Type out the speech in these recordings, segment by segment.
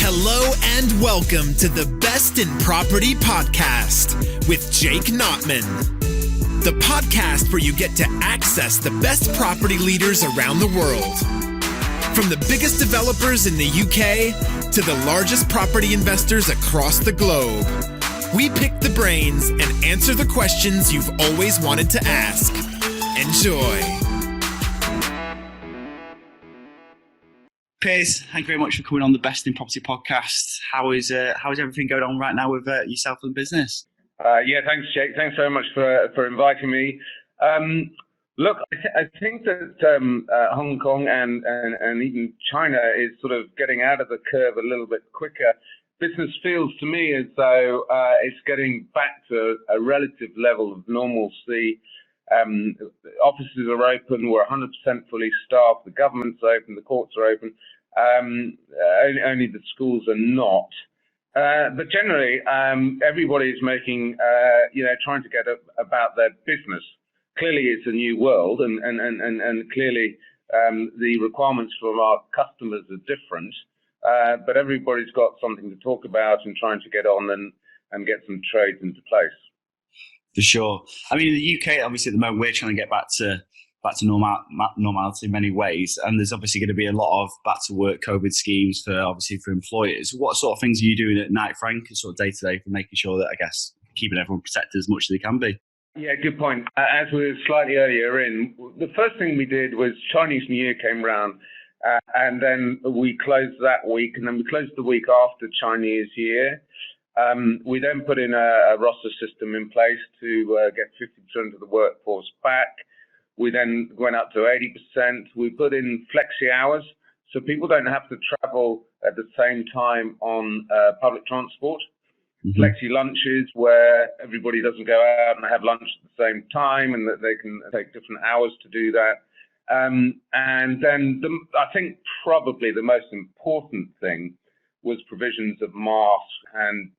Hello and welcome to the Best in Property podcast with Jake Knotman. The podcast where you get to access the best property leaders around the world. From the biggest developers in the UK to the largest property investors across the globe. We pick the brains and answer the questions you've always wanted to ask. Enjoy. Piers, thank you very much for coming on the Best in Property podcast. How is everything going on right now with yourself and business? Thanks, Jake. Thanks very much for inviting me. Look, I think that Hong Kong and even China is sort of getting out of the curve a little bit quicker. Business feels to me as though it's getting back to a relative level of normalcy. Offices are open. We're 100% fully staffed. The government's open. The courts are open. Only the schools are not. But generally, everybody is making, trying to get about their business. Clearly, it's a new world, and clearly the requirements from our customers are different. But everybody's got something to talk about and trying to get on and get some trades into place. For sure. I mean, in the UK, obviously, at the moment, we're trying to get back to normality in many ways, and there's obviously going to be a lot of back to work COVID schemes for employers. What sort of things are you doing at Knight Frank, sort of day to day, for making sure that, I guess, keeping everyone protected as much as they can be? Yeah, good point. As we were slightly earlier in, the first thing we did was Chinese New Year came round, and then we closed that week, and then we closed the week after Chinese Year. We then put in a roster system in place to get 50% of the workforce back. We then went up to 80%. We put in flexi hours, so people don't have to travel at the same time on public transport. Mm-hmm. Flexi lunches, where everybody doesn't go out and have lunch at the same time, and that they can take different hours to do that. And then I think probably the most important thing was provisions of masks and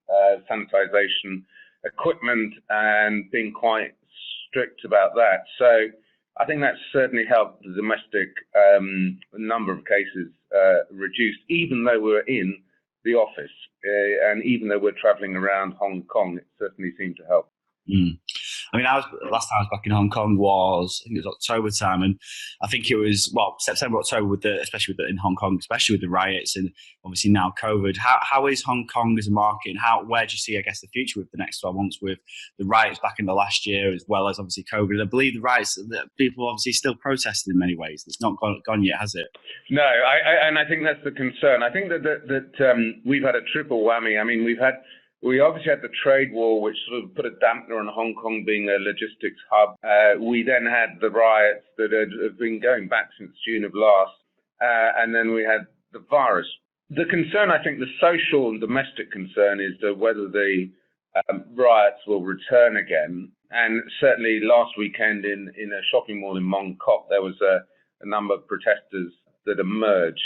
sanitization equipment, and being quite strict about that. So I think that certainly helped the domestic number of cases reduce, even though we were in the office, and even though we're traveling around Hong Kong, it certainly seemed to help. Mm. I mean, last time I was back in Hong Kong was, I think it was October time, and I think it was, September, October, in Hong Kong, especially with the riots and obviously now COVID. How is Hong Kong as a market, and where do you see, I guess, the future with the next 12 months with the riots back in the last year, as well as obviously COVID? And I believe the riots, that people obviously still protesting in many ways. It's not gone yet, has it? No, and I think that's the concern. I think that we've had a triple whammy. I mean, we obviously had the trade war, which sort of put a dampener on Hong Kong being a logistics hub. We then had the riots that have been going back since June of last, and then we had the virus. The concern, I think, the social and domestic concern, is that whether the riots will return again. And certainly last weekend in a shopping mall in Mong Kok, there was a number of protesters that emerged.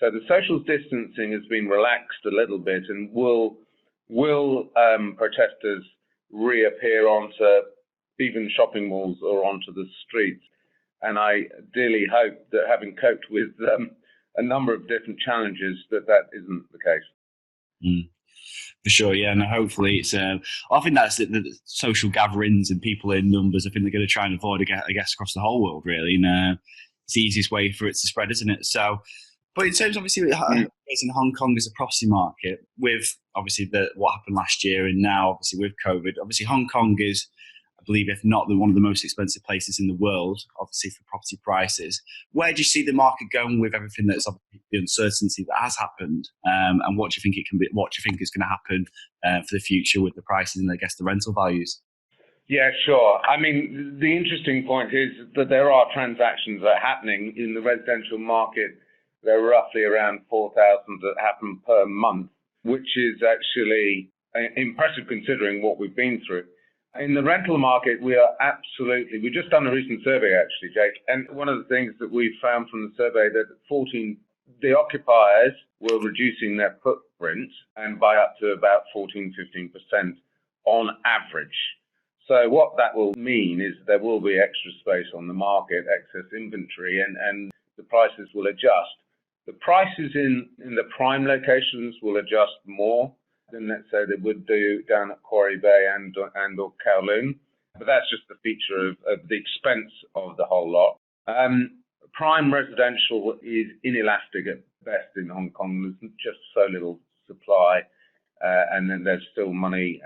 So the social distancing has been relaxed a little bit, and will protesters reappear onto even shopping malls or onto the streets? And I dearly hope that, having coped with a number of different challenges, that isn't the case. Mm. For sure, yeah, and hopefully it's. I think that's the social gatherings and people in numbers. I think they're going to try and avoid, I guess, across the whole world, really. And it's the easiest way for it to spread, isn't it? So. But in terms, obviously, in Hong Kong as a property market, with obviously what happened last year, and now obviously with COVID, obviously Hong Kong is, I believe, if not one of the most expensive places in the world, obviously for property prices. Where do you see the market going with everything that's obviously the uncertainty that has happened, and what do you think it can be? What do you think is going to happen for the future with the prices and, I guess, the rental values? Yeah, sure. I mean, the interesting point is that there are transactions that are happening in the residential market. There are roughly around 4,000 that happen per month, which is actually impressive considering what we've been through. In the rental market, we've just done a recent survey, actually, Jake, and one of the things that we found from the survey, that the occupiers were reducing their footprint, and by up to about 14-15% on average. So what that will mean is there will be extra space on the market, excess inventory, and the prices will adjust. The prices in the prime locations will adjust more than, let's say, they would do down at Quarry Bay and or Kowloon. But that's just the feature of the expense of the whole lot. Prime residential is inelastic at best in Hong Kong. There's just so little supply, and then there's still money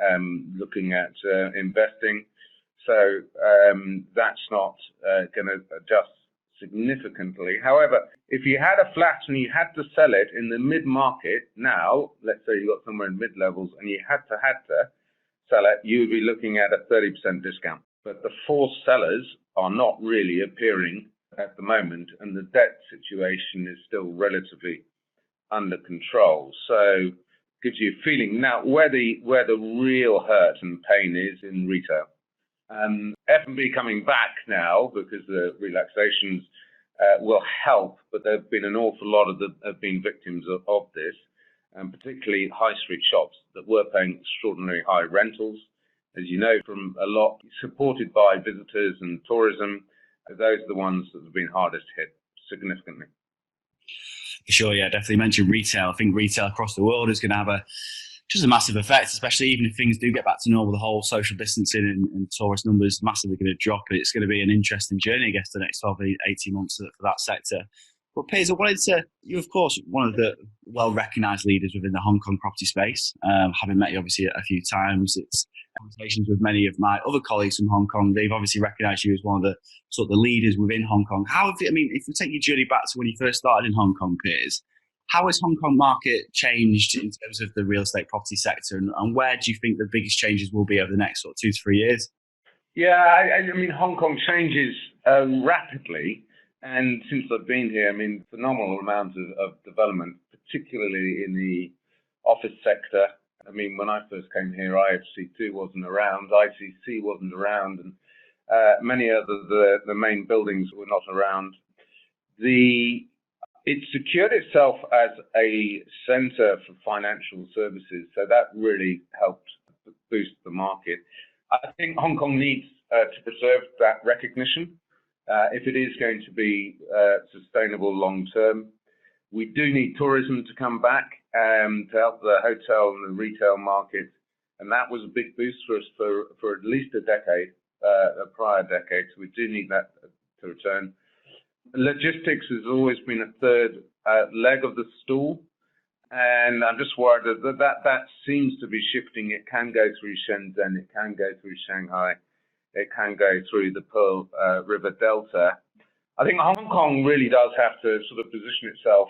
looking at investing. So that's not going to adjust significantly. However, if you had a flat and you had to sell it in the mid-market now, let's say you got somewhere in mid-levels and you had to sell it, you would be looking at a 30% discount. But the forced sellers are not really appearing at the moment, and the debt situation is still relatively under control. So it gives you a feeling now where the real hurt and pain is in retail. F&B coming back now because the relaxations will help, but there have been an awful lot of them have been victims of this, and particularly high street shops that were paying extraordinarily high rentals, as you know, from a lot supported by visitors and tourism. Those are the ones that have been hardest hit significantly. Sure, yeah, definitely mentioned retail. I think retail across the world is going to have just a massive effect, especially even if things do get back to normal. The whole social distancing and tourist numbers massively going to drop. It's going to be an interesting journey, I guess, the next 12, 18 months for that sector. But Piers, I wanted to, you of course, one of the well-recognised leaders within the Hong Kong property space, having met you obviously a few times. It's conversations with many of my other colleagues from Hong Kong. They've obviously recognised you as one of the sort of the leaders within Hong Kong. If we take your journey back to when you first started in Hong Kong, Piers, how has Hong Kong market changed in terms of the real estate property sector, and where do you think the biggest changes will be over the next sort of 2 to 3 years? Yeah, I mean, Hong Kong changes rapidly. And since I've been here, I mean, phenomenal amount of development, particularly in the office sector. I mean, when I first came here, IFC2 wasn't around, ICC wasn't around, and many other the main buildings were not around. It secured itself as a centre for financial services, so that really helped boost the market. I think Hong Kong needs to preserve that recognition. If it is going to be sustainable long term, we do need tourism to come back to help the hotel and the retail market, and that was a big boost for us for at least a decade, a prior decade. So we do need that to return. Logistics has always been a third leg of the stool, and I'm just worried that seems to be shifting. It can go through Shenzhen, it can go through Shanghai. It can go through the Pearl River Delta. I think Hong Kong really does have to sort of position itself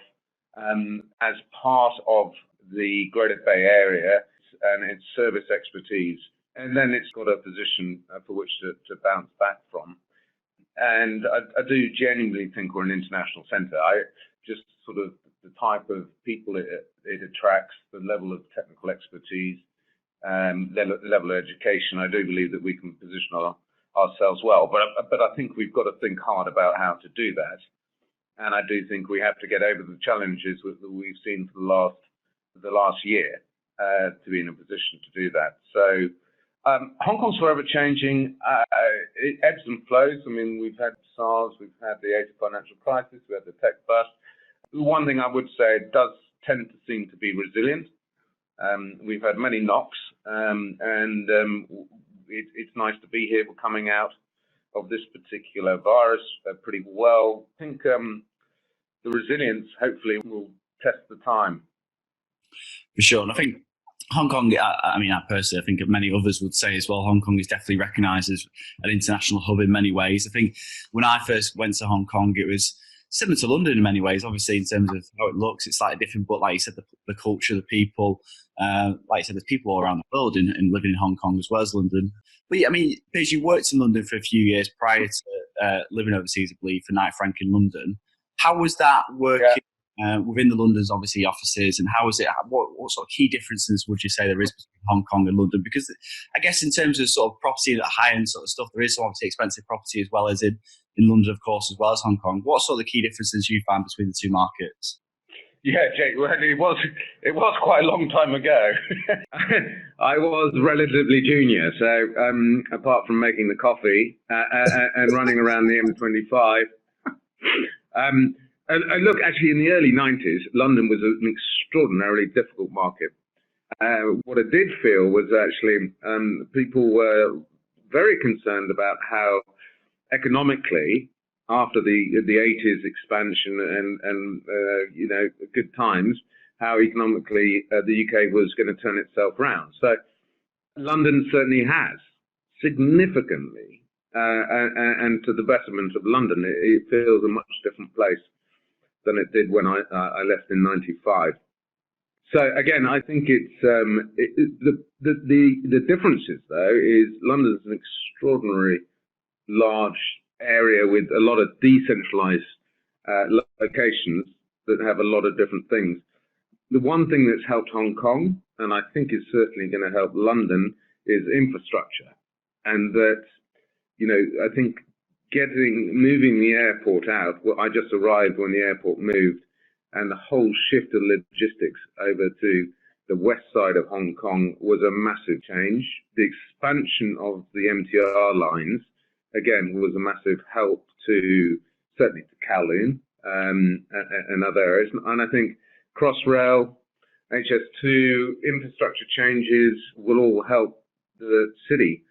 as part of the Greater Bay Area and its service expertise. And then it's got a position for which to bounce back from. And I do genuinely think we're an international centre. Just sort of the type of people it attracts, the level of technical expertise, level of education, I do believe that we can position ourselves well. But I think we've got to think hard about how to do that. And I do think we have to get over the challenges that we've seen for the last year to be in a position to do that. So Hong Kong's forever changing. It ebbs and flows. I mean, we've had SARS, we've had the Asian financial crisis, we had the tech bust. One thing I would say, it does tend to seem to be resilient. We've had many knocks, and it's nice to be here. We're coming out of this particular virus pretty well. I think the resilience, hopefully, will test the time. For sure. And I think Hong Kong, I personally, I think many others would say as well, Hong Kong is definitely recognised as an international hub in many ways. I think when I first went to Hong Kong, it was similar to London in many ways, obviously in terms of how it looks, it's slightly different, but like you said, the culture, the people, like you said, there's people all around the world and living in Hong Kong as well as London. But yeah, I mean, Piers, you worked in London for a few years prior to living overseas, I believe, for Knight Frank in London. How was that working within the London's obviously offices, and how was it? What sort of key differences would you say there is between Hong Kong and London? Because I guess in terms of sort of property, that high-end sort of stuff, there is obviously expensive property as well as in London, of course, as well as Hong Kong. What sort of the key differences you found between the two markets? Yeah, Jake, well, it was quite a long time ago. I was relatively junior, so apart from making the coffee and running around the M25, And look, actually, in the early 90s, London was an extraordinarily difficult market. What I did feel was actually people were very concerned about how economically, after the 80s expansion and good times, how economically the UK was going to turn itself around. So London certainly has significantly, and to the betterment of London, it feels a much different place than it did when I left in '95. So again, I think it's the differences though is London's an extraordinary large area with a lot of decentralized locations that have a lot of different things. The one thing that's helped Hong Kong, and I think is certainly going to help London, is infrastructure, and that I think moving the airport out. Well, I just arrived when the airport moved, and the whole shift of logistics over to the west side of Hong Kong was a massive change. The expansion of the MTR lines, again, was a massive help to certainly to Kowloon and other areas. And I think Crossrail, HS2, infrastructure changes will all help the city.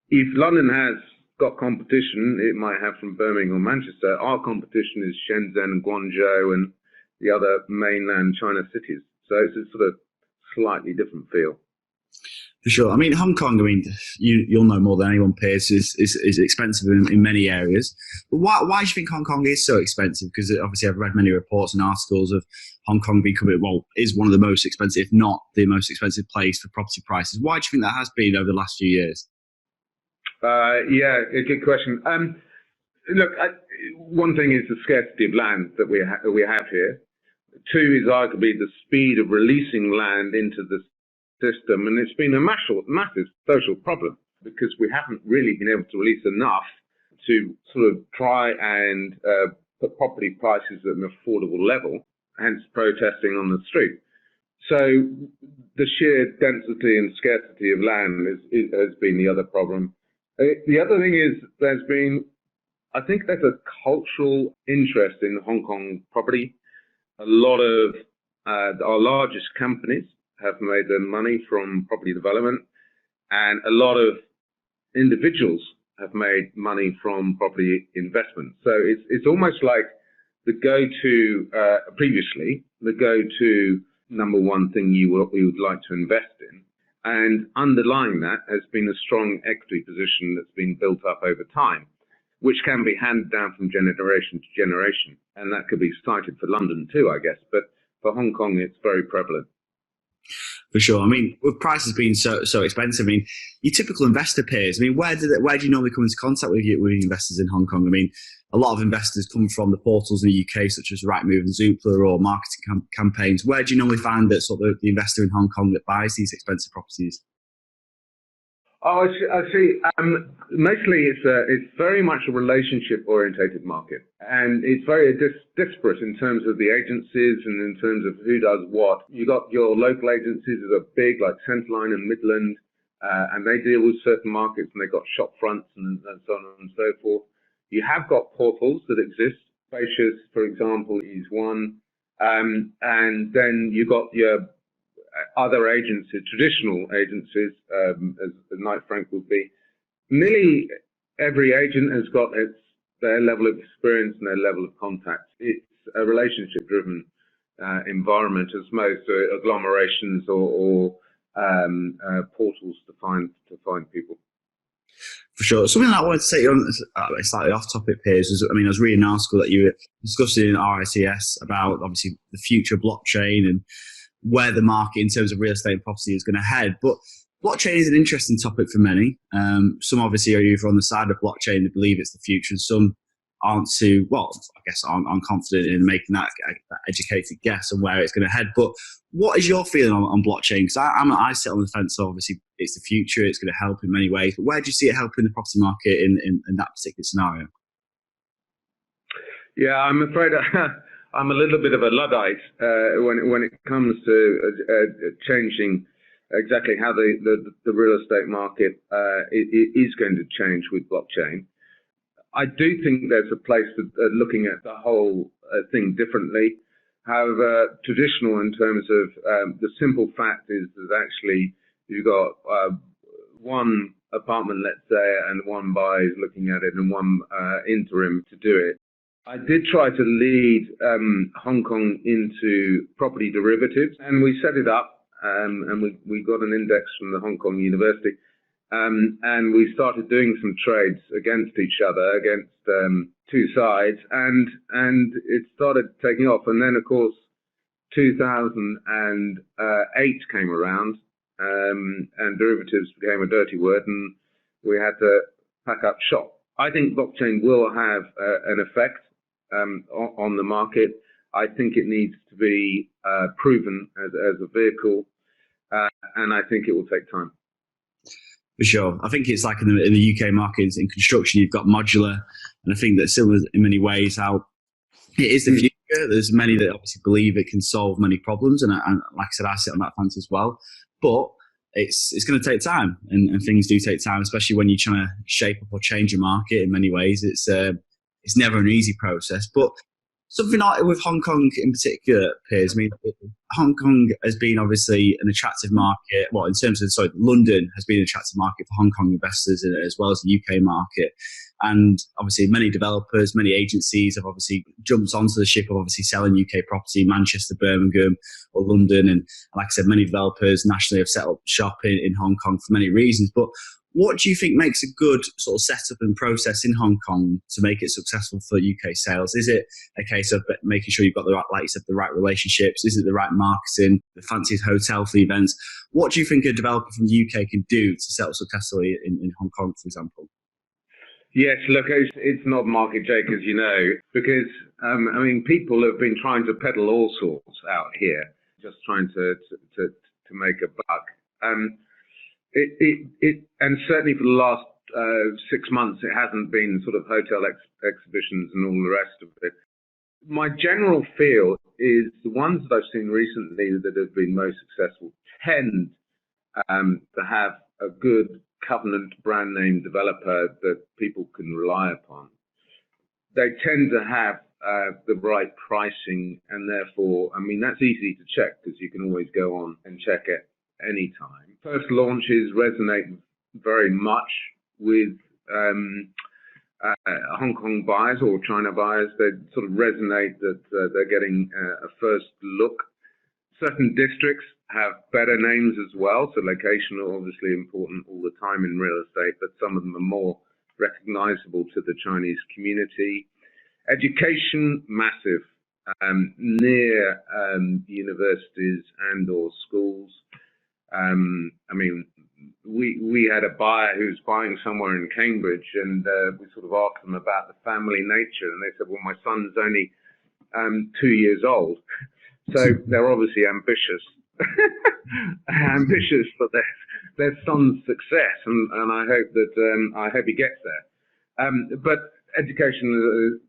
If London has got competition, it might have from Birmingham or Manchester. Our competition is Shenzhen and Guangzhou and the other mainland China cities. So it's a sort of slightly different feel. For sure. I mean, Hong Kong, you'll know more than anyone, Piers, is expensive in many areas. But why do you think Hong Kong is so expensive? Because obviously I've read many reports and articles of Hong Kong becoming, is one of the most expensive, if not the most expensive place for property prices. Why do you think that has been over the last few years? Yeah, a good question. Look, one thing is the scarcity of land that we have here. Two is arguably the speed of releasing land into the system, and it's been a massive social problem because we haven't really been able to release enough to sort of try and put property prices at an affordable level, hence protesting on the street. So the sheer density and scarcity of land has been the other problem. The other thing is I think there's a cultural interest in Hong Kong property. A lot of our largest companies have made their money from property development, and a lot of individuals have made money from property investment. So it's almost like the go-to number one thing you would like to invest in. And underlying that has been a strong equity position that's been built up over time, which can be handed down from generation to generation. And that could be cited for London too, I guess. But for Hong Kong, it's very prevalent. For sure. I mean, with prices being so expensive, I mean, your typical investor, Piers, I mean, where do you normally come into contact with investors in Hong Kong? I mean, a lot of investors come from the portals in the UK, such as Rightmove and Zoopla, or marketing campaigns. Where do you normally find that sort of the investor in Hong Kong that buys these expensive properties? Oh, I see. Mostly it's very much a relationship-orientated market, and it's very disparate in terms of the agencies and in terms of who does what. You got your local agencies that are big, like Centerline and Midland, and they deal with certain markets, and they've got shop fronts and so on and so forth. You have got portals that exist. Spacious, for example, is one, and then you got your other agencies, traditional agencies, as Knight Frank would be. Nearly every agent has got their level of experience and their level of contact. It's a relationship-driven environment, as most agglomerations or portals to find people. For sure. Something that I wanted to say on slightly off topic, Piers, was, I mean, I was reading an article that you were discussing in RICS about obviously the future of blockchain and where the market in terms of real estate and property is going to head. But blockchain is an interesting topic for many. Some obviously are either on the side of blockchain that believe it's the future, and some aren't aren't confident in making that educated guess on where it's going to head. But what is your feeling on blockchain? Because I sit on the fence. So obviously, it's the future. It's going to help in many ways. But where do you see it helping the property market in that particular scenario? Yeah, I'm afraid I'm a little bit of a Luddite when it comes to changing exactly how the real estate market is going to change with blockchain. I do think there's a place for looking at the whole thing differently. However, traditional in terms of the simple fact is that actually you've got one apartment, let's say, and one buyer is looking at it and one interim to do it. I did try to lead Hong Kong into property derivatives, and we set it up, and we got an index from the Hong Kong University, and we started doing some trades against each other, against two sides, and it started taking off. And then, of course, 2008 came around, and derivatives became a dirty word, and we had to pack up shop. I think blockchain will have an effect on the market. I think it needs to be proven as a vehicle, and I think it will take time. For sure. I think it's like in the UK market, in construction, you've got modular, and I think that's similar in many ways how it is the future. There's many that obviously believe it can solve many problems, and like I said, I sit on that fence as well. But it's going to take time, and things do take time, especially when you're trying to shape up or change a market. In many ways, it's never an easy process. But something like with Hong Kong in particular, Piers, I mean, Hong Kong has been obviously an attractive market. Well, in terms of, London has been an attractive market for Hong Kong investors as well as the UK market. And obviously many developers, many agencies have obviously jumped onto the ship of obviously selling UK property, Manchester, Birmingham or London. And like I said, many developers nationally have set up shop in Hong Kong for many reasons. But what do you think makes a good sort of setup and process in Hong Kong to make it successful for UK sales? Is it a case of making sure you've got the right, like you said, the right relationships? Is it the right marketing, the fanciest hotel for the events? What do you think a developer from the UK can do to sell successfully in Hong Kong, for example? Yes, look, it's not market, Jake, as you know, because people have been trying to peddle all sorts out here, just trying to make a buck. And certainly for the last 6 months, it hasn't been sort of hotel exhibitions and all the rest of it. My general feel is the ones that I've seen recently that have been most successful tend to have a good covenant brand name developer that people can rely upon. They tend to have the right pricing, and therefore, that's easy to check because you can always go on and check it anytime. First launches resonate very much with Hong Kong buyers or China buyers. They sort of resonate that they're getting a first look. Certain districts have better names as well, so location are obviously important all the time in real estate, but some of them are more recognizable to the Chinese community. Education, massive, near universities and or schools. We had a buyer who's buying somewhere in Cambridge, and we sort of asked them about the family nature, and they said, well, my son's only 2 years old. So they're obviously ambitious for their son's success, and I hope he gets there. But education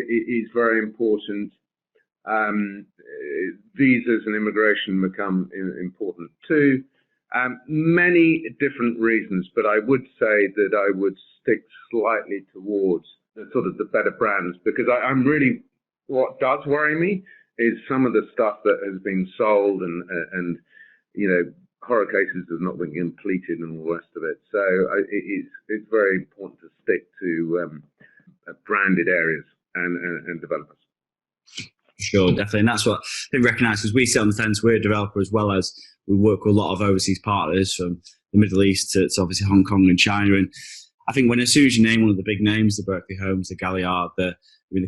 is very important. Visas and immigration become important too. Many different reasons, but I would say that I would stick slightly towards the better brands, because I'm really, what does worry me is some of the stuff that has been sold and horror cases have not been completed and all the rest of it. So it's very important to stick to branded areas and developers. Sure, definitely. And that's what they recognise, because we sit on the fence. We're a developer as well as we work with a lot of overseas partners from the Middle East to obviously Hong Kong and China. And I think as soon as you name one of the big names, the Berkeley Homes, the Galliard, the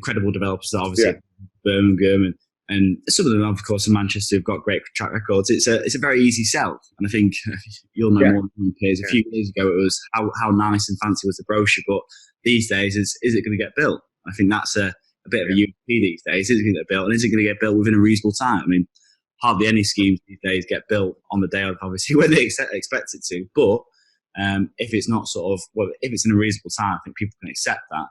credible developers that obviously Birmingham and some of them, of course, in Manchester have got great track records. It's a very easy sell. And I think you'll know more than Piers. A few years ago, it was how nice and fancy was the brochure. But these days, is it going to get built? I think that's a bit of a USP these days. Is it going to get built? And is it going to get built within a reasonable time? Hardly any schemes these days get built on the day of, obviously, when they expect it to. But if it's not if it's in a reasonable time, I think people can accept that.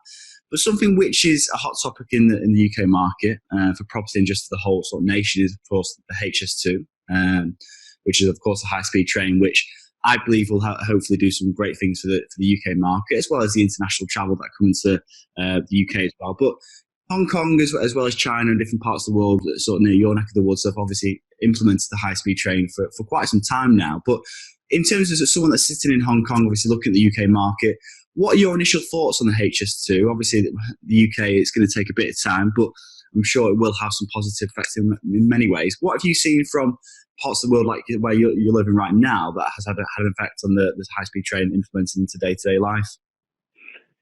But something which is a hot topic in the UK market for property and just the whole sort of nation is, of course, the HS2, which is, of course, a high-speed train, which I believe will hopefully do some great things for the UK market, as well as the international travel that comes to the UK as well. But Hong Kong, as well as China and different parts of the world, sort of near your neck of the woods, have obviously implemented the high-speed train for quite some time now. But in terms of someone that's sitting in Hong Kong, obviously looking at the UK market, what are your initial thoughts on the HS2? Obviously, the UK, it's going to take a bit of time, but I'm sure it will have some positive effects in many ways. What have you seen from parts of the world like where you're living right now that has had an effect on the high-speed train implemented into day-to-day life?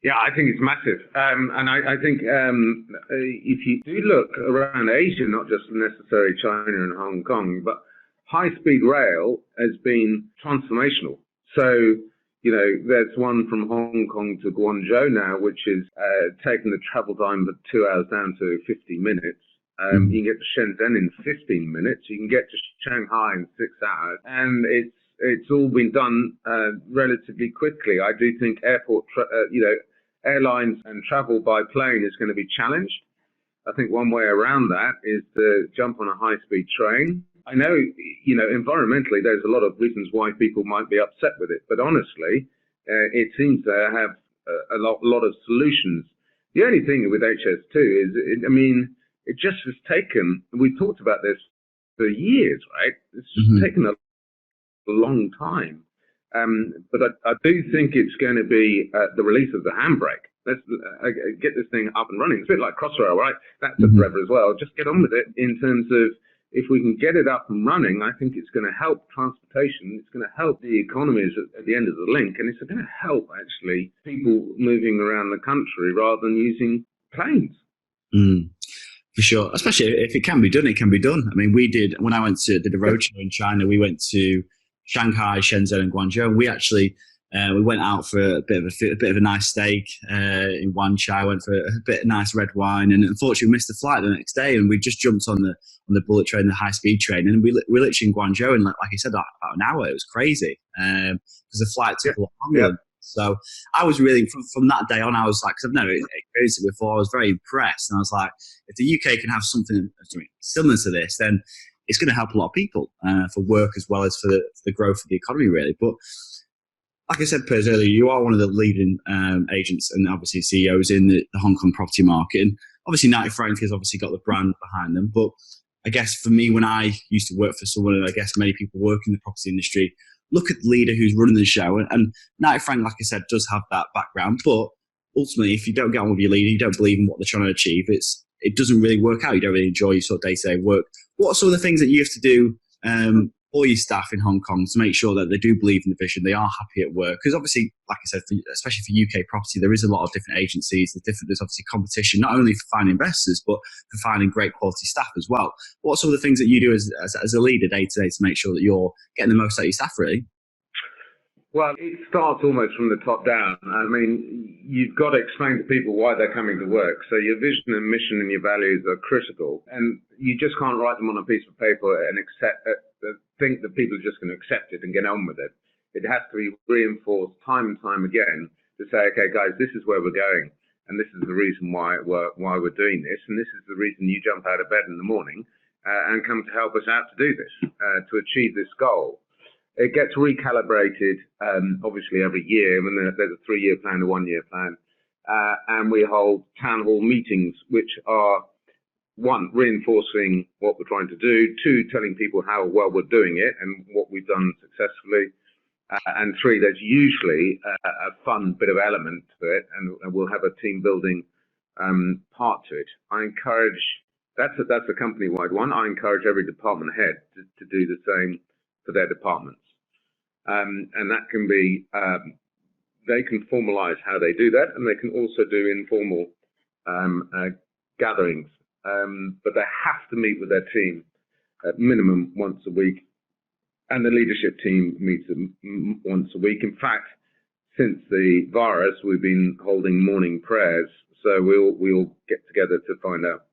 Yeah, I think it's massive. And I think if you do look around Asia, not just necessarily China and Hong Kong, but high-speed rail has been transformational. So, there's one from Hong Kong to Guangzhou now, which is taking the travel time of 2 hours down to 50 minutes. You can get to Shenzhen in 15 minutes. You can get to Shanghai in 6 hours. And it's all been done relatively quickly. I do think airlines and travel by plane is going to be challenged. I think one way around that is to jump on a high-speed train. I know, environmentally, there's a lot of reasons why people might be upset with it, but honestly, it seems to have a lot of solutions. The only thing with HS2 is, it just has taken, we talked about this for years, right? It's just taken a long time. But I do think it's going to be the release of the handbrake. Let's get this thing up and running. It's a bit like Crossrail, right? That took forever as well. Just get on with it in terms of if we can get it up and running, I think it's going to help transportation. It's going to help the economies at the end of the link. And it's going to help, actually, people moving around the country rather than using planes. For sure. Especially if it can be done, it can be done. I mean, we did, when I did a roadshow in China, we went to Shanghai, Shenzhen, and Guangzhou. And we actually we went out for a bit of a nice steak in Wanchai. Went for a bit of nice red wine, and unfortunately, we missed the flight the next day. And we just jumped on the bullet train, the high speed train, and we literally in Guangzhou. And like I said, about an hour. It was crazy because the flight took a lot longer. So I was really from that day on. I was like, because I've never experienced it before. I was very impressed, and I was like, if the UK can have something similar to this, then it's going to help a lot of people for work as well as for the growth of the economy, really. But like I said, Piers, earlier, you are one of the leading agents and obviously CEOs in the Hong Kong property market. And obviously, Knight Frank has obviously got the brand behind them. But I guess for me, when I used to work for someone, and I guess many people work in the property industry, look at the leader who's running the show. And Knight Frank, like I said, does have that background. But ultimately, if you don't get on with your leader, you don't believe in what they're trying to achieve, it doesn't really work out. You don't really enjoy your sort of day-to-day work. What are some of the things that you have to do for your staff in Hong Kong to make sure that they do believe in the vision, they are happy at work? Because obviously, like I said, especially for UK property, there is a lot of different agencies. There's obviously competition, not only for finding investors, but for finding great quality staff as well. What are some of the things that you do as a leader day-to-day to make sure that you're getting the most out of your staff, really? Well, it starts almost from the top down. I mean, you've got to explain to people why they're coming to work. So your vision and mission and your values are critical. And you just can't write them on a piece of paper and think that people are just going to accept it and get on with it. It has to be reinforced time and time again to say, okay, guys, this is where we're going. And this is the reason why we're doing this. And this is the reason you jump out of bed in the morning and come to help us out to do this, to achieve this goal. It gets recalibrated, obviously, every year. When there's a 3-year plan, a 1-year plan. And we hold town hall meetings, which are, 1, reinforcing what we're trying to do, 2, telling people how well we're doing it and what we've done successfully. And 3, there's usually a fun bit of element to it, and we'll have a team building part to it. I encourage, that's a company-wide one. I encourage every department head to do the same for their departments. And that can be, they can formalize how they do that, and they can also do informal gatherings. But they have to meet with their team at minimum once a week, and the leadership team meets them once a week. In fact, since the virus, we've been holding morning prayers, so we'll get together to find out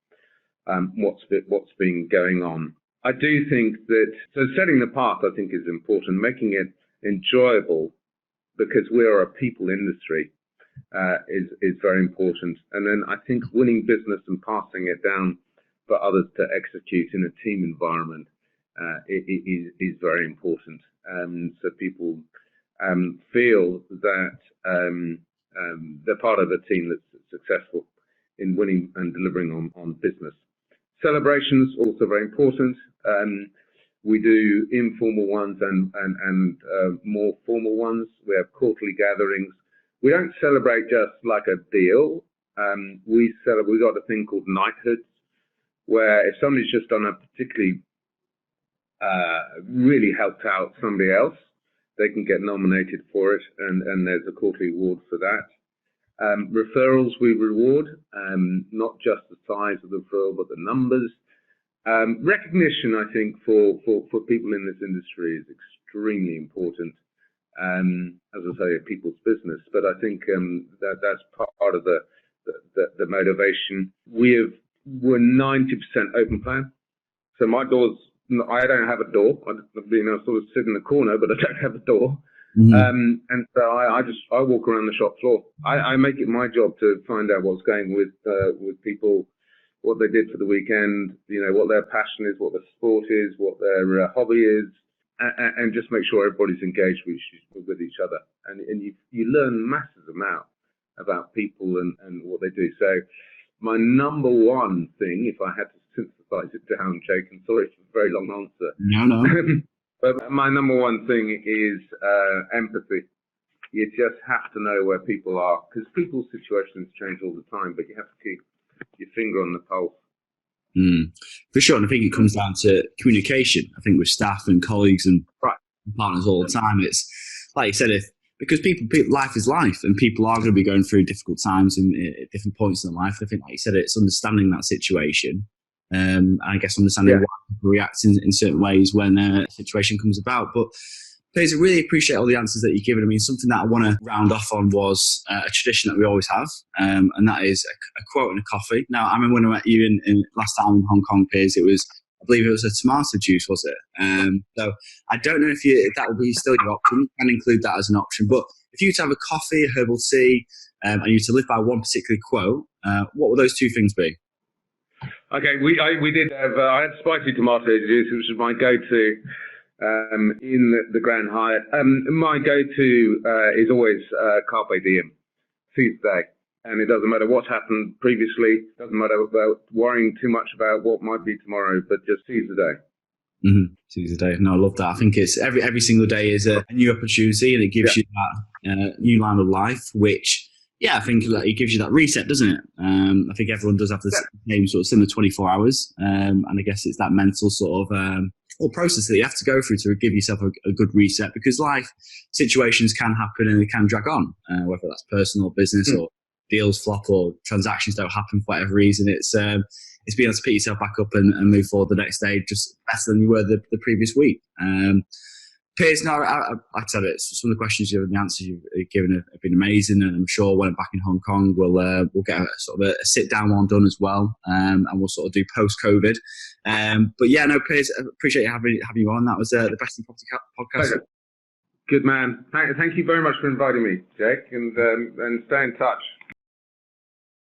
what's been going on. I do think that, so setting the path, I think, is important, making it enjoyable, because we're a people industry, is very important. And then I think winning business and passing it down for others to execute in a team environment is very important. So people feel that they're part of a team that's successful in winning and delivering on business. Celebrations also very important. We do informal ones and more formal ones. We have quarterly gatherings. We don't celebrate just like a deal. We got a thing called knighthoods, where if somebody's just done a particularly really helped out somebody else, they can get nominated for it, and there's a quarterly award for that. Referrals we reward, not just the size of the referral, but the numbers. Recognition, I think, for people in this industry is extremely important. As I say, people's business, but I think that's part of the motivation. We're 90% open plan, so my doors. I don't have a door. I sort of sit in the corner, but I don't have a door. Mm-hmm. And so I walk around the shop floor. I make it my job to find out what's going with people, what they did for the weekend, what their passion is, what their sport is, what their hobby is, and just make sure everybody's engaged with each other. And you learn massive amount about people and what they do. So my number one thing, if I had to synthesize it down, Jake, and sorry for a very long answer. No. But my number one thing is empathy. You just have to know where people are, because people's situations change all the time, but you have to keep your finger on the pulse. For sure, and I think it comes down to communication. I think with staff and colleagues and partners all the time, it's like you said, because people, life is life, and people are going to be going through difficult times and at different points in their life. I think, like you said, it's understanding that situation. I guess understanding why people react in certain ways when a situation comes about. But Piers, I really appreciate all the answers that you've given. I mean, something that I want to round off on was a tradition that we always have, and that is a quote and a coffee. Now, I remember when I met you in last time in Hong Kong, Piers, I believe it was a tomato juice, was it? So I don't know if that will be still your option. You can include that as an option. But if you were to have a coffee, a herbal tea, and you were to live by one particular quote, what would those two things be? Okay, we did have. I had spicy tomato juice, which is my go-to in the Grand Hyatt. My go-to is always carpe diem, seize the day, and it doesn't matter what's happened previously. Doesn't matter about worrying too much about what might be tomorrow, but just seize the day. Mm-hmm. Seize the day. No, I love that. I think it's every single day is a new opportunity, and it gives you that new line of life, which. Yeah, I think it gives you that reset, doesn't it? I think everyone does have the same sort of similar 24 hours. And I guess it's that mental sort of process that you have to go through to give yourself a good reset, because life situations can happen and they can drag on, whether that's personal or business or deals flop or transactions don't happen for whatever reason. It's being able to pick yourself back up and move forward the next day just better than you were the previous week. Piers, no, like I said, some of the questions you have and the answers you've given have been amazing, and I'm sure when I'm back in Hong Kong, we'll get a sort of a sit down one done as well, and we'll sort of do post COVID. But yeah, no, Piers, I appreciate having you on. That was the Best in Property podcast. Good man. Thank you very much for inviting me, Jake, and stay in touch.